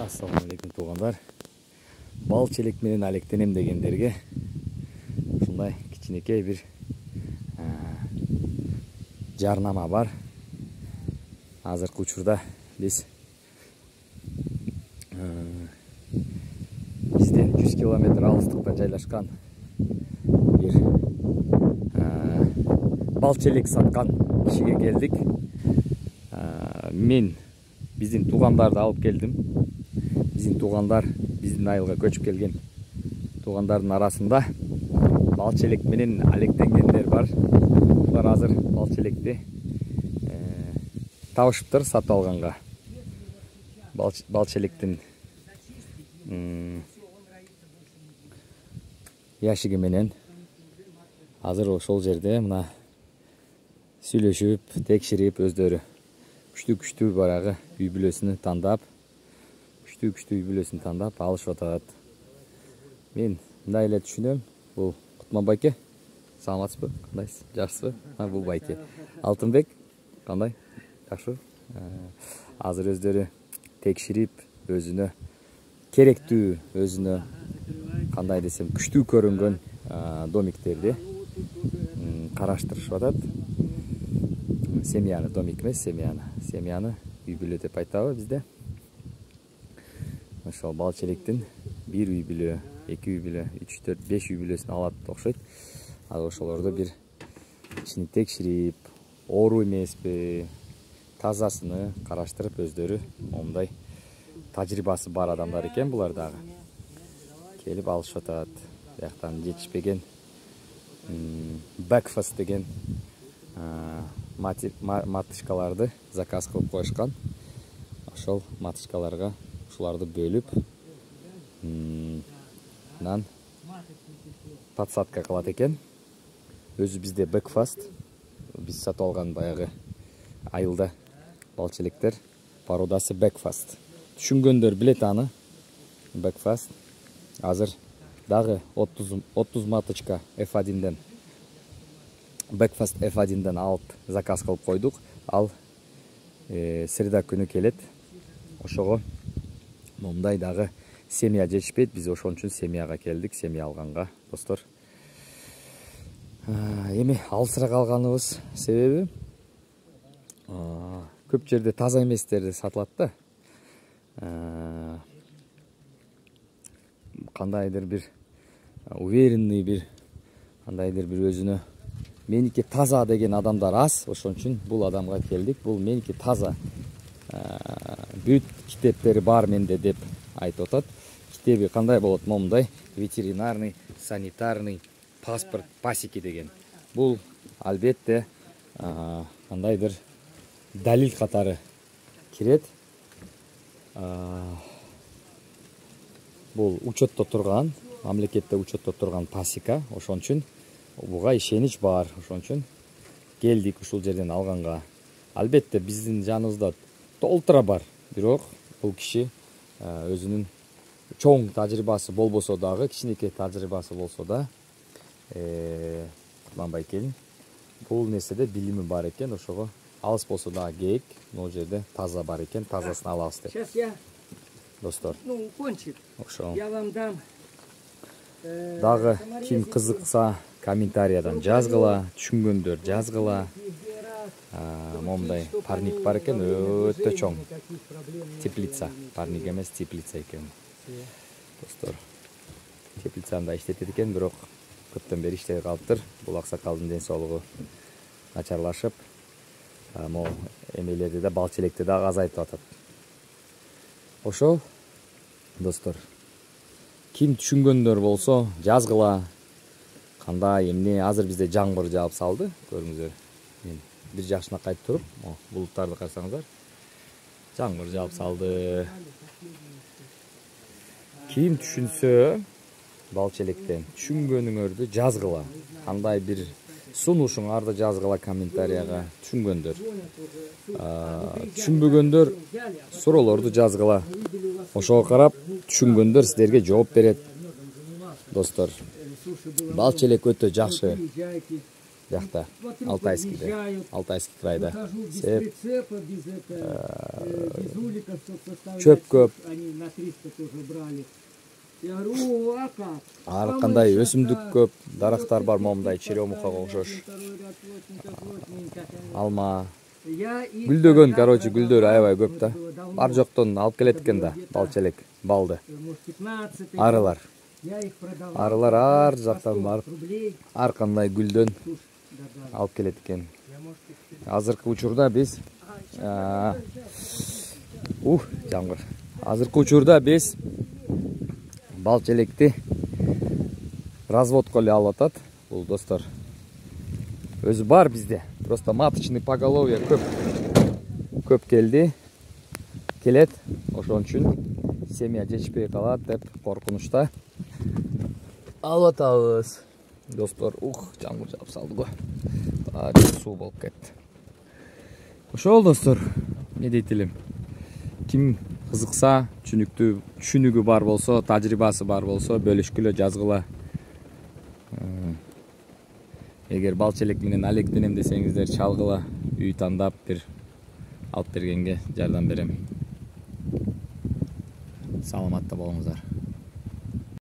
Assalamu алейкум туғандар. Бал челек менен алектенем дегендерге ушундай кичинекей бир жарнама бар. Азыркы учурда бизден 100 километр алыстыкта жайлашкан бир бал челек саткан кишиге келдик. Мен биздин туугандарды алып келдим. Биздин туугандар биздин айылга көчүп келген туугандардын арасында бал челек менен алектенгендер бар. Булар азыр бал челекти табышыптыр сатып алганга. Бал челектин яшиги менен азыр ошол жерде мына сүйлөшүп, текширип өздөрү күчтүү барагы үй бүлөсүн тандап, күчтүү үй бүлөсүн тандап алышып атат. Мен мындай эле түшүнөм. Бул Кутман байке, саламатсызбы? Кандайсыз? Жакшысызбы? Бул байке. Алтынбек, кандай? Жакшы. Азыр өздөрү текширип, өзүнө керектүү, өзүнө кандай десем, күчтүү көрүнгөн домиктерди караштырышып атат. Семьяны, домик эмес, семьяны үй бүлө деп айтабы бизде. Ошол бал челектин 1 үй бүлө, 2 үй бүлө, 3, 4, 5 үй бүлөсүн алат окшойт. Ал ошолорду бир ичин текширип, оору эмеспи, тазасыны караштырып өздөрү момундай тажрыйбасы бар адамдар экен булар дагы. Келип алышып атат. Бияктан жетишпеген Backfast деген матышкаларды заказ кылып коюшкан. Ошол матышкаларга ушуларды бөлүп, анан подсадка кылат экен. Өзү бизде Backfast, биз сатып алган баягы айылда бал челектер породасы Backfast. Түшүнгөндөр билет аны. Backfast азыр дагы 30 маточка F1ден Backfast F1ден алып заказ кылып койдук. Ал среда күнү келет. Ошого момундай дагы семья жетишпейт. Биз ошон үчүн семьяга келдик, семья алганга, достор. Эми алысыраак алганыбыз себеби көп жерде таза эместерди сатылат да. Кандайдыр бир уверенный бир кандайдыр бир өзүнө меники таза деген адамдар аз. Ошон үчүн бул адамга келдик. Бул меники таза. Бүт китептери бар менде деп айтып атат. Китеби кандай болот? Момундай ветеринарный, санитарный паспорт пасеки деген. Бул албетте кандайдыр далил катары кирет. Бул учетто турган, мамлекетте учетто турган пасека. Ошон үчүн буга ишенич бар. Ошон үчүн келдик ушул жерден алганга. Албетте биздин жаныбызда толтура бар. Бирок бул киши өзүнүн чоң тажрыйбасы болбосо дагы, кичинекей тажрыйбасы болсо да, Кутман байкенин бул нерседе билими бар экен. Ошого алыс болсо дагы кейик, могу жерде таза бар экен, тазасын алабыз деп. Сейчас я, достор, кончит. Ошо. Я вам дам. Дагы ким кызыкса комментариядан жазгыла, түшүнгөндөр жазгыла. Момундай парник бар экен, өтө чоң. Теплица, парник эмес, теплица экен. Достор, теплицаны да иштетет экен, бирок көптөн бери иштебей калыптыр. Бул аксакалдын ден соолугу начарлашып, могу эмелерди да, бал челекти да азайтып атат. Ошол, достор, ким түшүнгөндөр болсо жазгыла. Кандай эмне? Азыр бизде жамгыр жаап салды, көрүңүздөр. Мен бир жакшына кайтып туруп, булуттарды карасаңыздар, жамгыр жаап салды. Ким түшүнсө бал челектен түшүнгөнүңөрдү жазгыла. Кандай бир сунушуңарды жазгыла комментарияга, түшүнгөндөр. Түшүнбөгөндөр суроолорду жазгыла. Ошого карап түшүнгөндөр сиздерге жооп берет. Достор, бал челек өтө жакшы Бияқта Вокруг Алтайскийде, объезжают. Алтайский крайда. Выхожу без Сеп, прицепа, без без уликов, чтобы составлять. Чөп көп. Они на 300 тоже брали. Я говорю, о, а как? ар кандай өсүмдүк көп, дарактар бар момундай черемухага окшош. Алма, гүлдөгөн, короче, гүлдөр аябай көп да. Бар жоктон алып келет экен да, балчелек, балды. Арылар. Арылар ар жактан барып, ар кандай гүлдөн алып келет экен. Азыркы учурда биз жамгыр. Азыркы учурда биз балчелекти разводко эле алып атат. Бул достор өзү бар бизде. Просто маточный поголовье көп келет. Ошон үчүн семья жетишпей калат деп коркунучта алып атабыз. Достор, жамгыр жаап салды го. Суу болуп кетти. Ошол достор, не дейт элем. Ким кызыкса, түшүнүгү бар болсо, тажрыйбасы бар болсо, бөлүшкүлө, жазгыла. Эгер балчелек менен алектенем десеңиздер, чалгыла, үй тандап бир алып бергенге жардам берем. Саламатта болуңуздар.